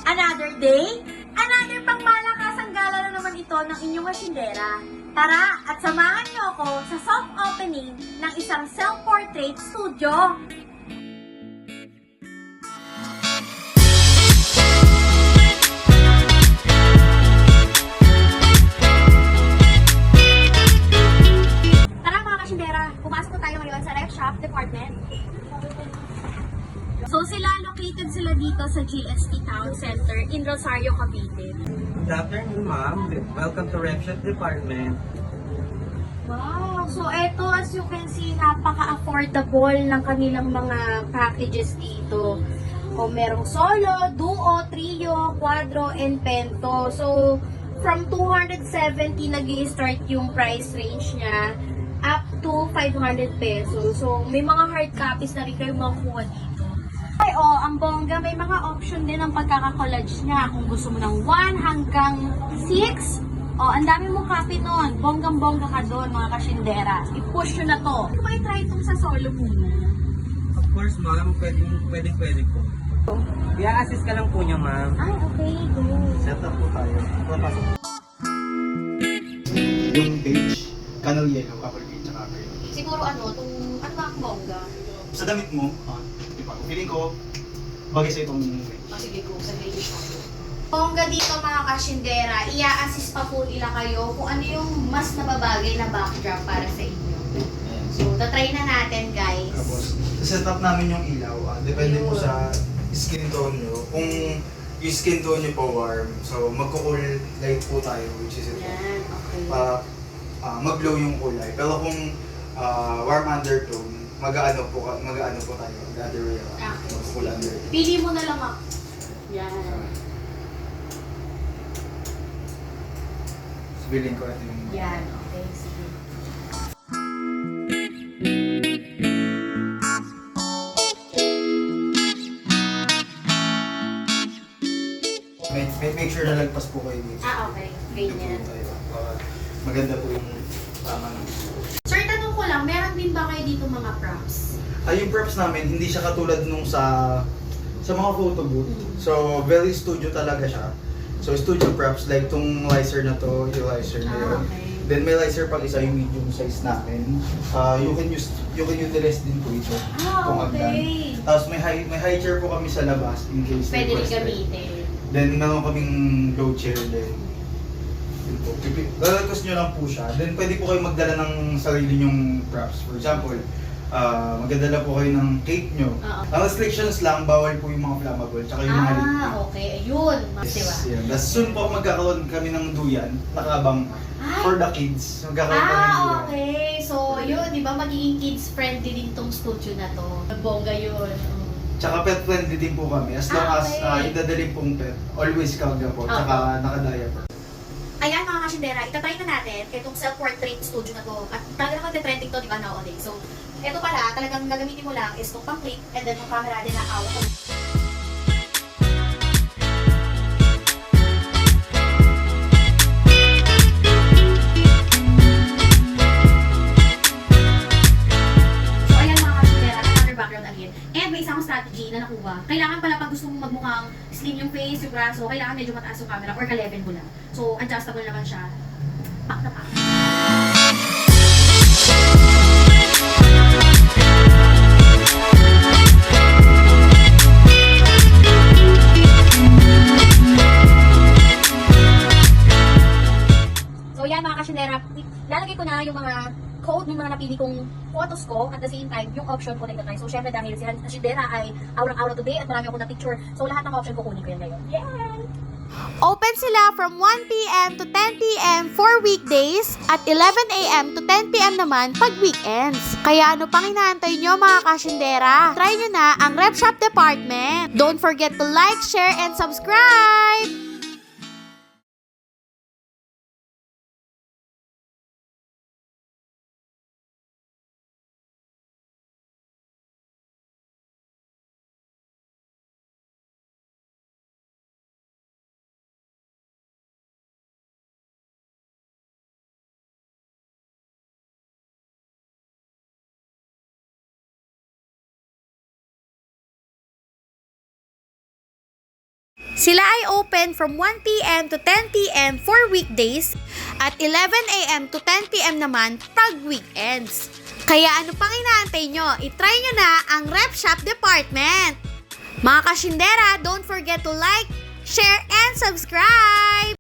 Another day, another pangmalakasang gala na naman ito ng inyong kasyendera. Tara at samahan niyo ako sa soft opening ng isang self-portrait studio. Tara mga kasyendera, pumasok na tayo ngayon sa ref shop department. So located sila dito sa GST Town Center in Rosario, Cavite. Good afternoon, ma'am. Welcome to Rep Shop Department. Wow! So eto, as you can see, napaka-affordable ng kanilang mga packages dito. O merong solo, duo, trio, quadro, and pento. So from 270 nag-i-start yung price range niya up to 500 pesos. So may mga hard copies na rin kayo makukuha dito. Ay, ang bongga, may mga option din ang pagkaka-collage niya. Kung gusto mo ng 1 hanggang 6, ang dami mong copy nun. Bonggang-bongga ka doon, mga kasyendera. I-push nyo na to. Kung may try itong sa solo muna. Of course, ma'am. Pwede po. I-assist ka lang po niya, ma'am. Ay, okay, go. Set up po tayo. Papasok. Yung page, canal yellow, couple page, tsaka green. Siguro ano ba ang bongga? Sa damit mo, diba, feeling ko, bagay sa itong Sige, go. Sa green siya. Bongga dito mga kasyendera, i-assist pa po nila kayo kung ano yung mas nababagay na backdrop para sa inyo. So, tatry na natin, guys. Tapos, set up namin yung ilaw. Depende po Ayun. sa skin tone nyo. Kung yung skin tone nyo po warm, so magko-cool light po tayo, which is ito. Yan, okay. Para mag-glow yung kulay. Pero kung warm undertone, mag-ano po tayo, the other way around. Okay. Mag-cool undertone. Pili mo na lang ako. Yan. Feeling ko ito yung... Yan, okay. Sige. Make sure na lagpas po kayo dito. Okay. Ganyan. Maganda po yung tama ng... Sir, tanong ko lang, meron din ba kayo dito mga props? Yung props namin, hindi siya katulad nung sa mga photo booth. So, very studio talaga siya. So, studio props, like tong lighter na to, yung lighter na yun. Okay. Then may lighter pag isa, yung medium size namin. You can utilize din po ito. kung Okay. hagdan. Tapos may high chair po kami sa labas in case Pwede rin requested. gamitin. Then meron kaming low chair din. Yun po. Lalagkas nyo lang po siya. Then pwede po kayo magdala ng sarili nyong props. For example, magdala po kayo ng cake nyo. Oo. Ang restrictions lang, bawal po yung mga flammable, tsaka yung mga liquid. Okay. Ayun. Diba? Yes, Tapos soon po magkakaroon kami ng duyan, nakabang for the kids. Magkakaroon kami ng duyan. Okay. So, yun, di ba, magiging kids-friendly din tong studio na to. Bongga yun. Tsaka pet friendly din po kami. As long as Okay. yung dadaling pong pet, always kagga po, tsaka naka-diaper. Ayan mga kasyendera, itatry na natin itong self-portrait studio na to. At talagang magte-trending to, di ba, nowadays. So, ito pala, talagang gagamitin mo lang is itong pang-click and then yung camera din na out. So, ayan mga kasyendera, another background again. And may isang strategy na nakuha. Kailangan pala pag gusto mong magmukhang slim yung face, yung braso, kailangan medyo mataas yung camera or ka-level mo lang. So, adjustable naman siya. Pak na pak. So, yan mga kasyendera, lalagay ko na yung mga code ng mga napili kong photos ko at the same time, yung option ko na itatry. So, syempre dahil si kasyendera ay aurang-aura today at marami ako na picture. So, lahat ng option ko kunin ko yan ngayon. Yay! Open sila from 1 p.m. to 10 p.m. for weekdays at 11 a.m. to 10 p.m. naman pag weekends. Kaya ano pang inaantay nyo mga kasyendera? Try nyo na ang Rep Shop Department. Don't forget to like, share, and subscribe! Sila ay open from 1 p.m. to 10 p.m. for weekdays at 11 a.m. to 10 p.m. naman pag weekends. Kaya ano pang inaantay nyo? I-try nyo na ang Rep Shop Department! Mga kasyendera, don't forget to like, share, and subscribe!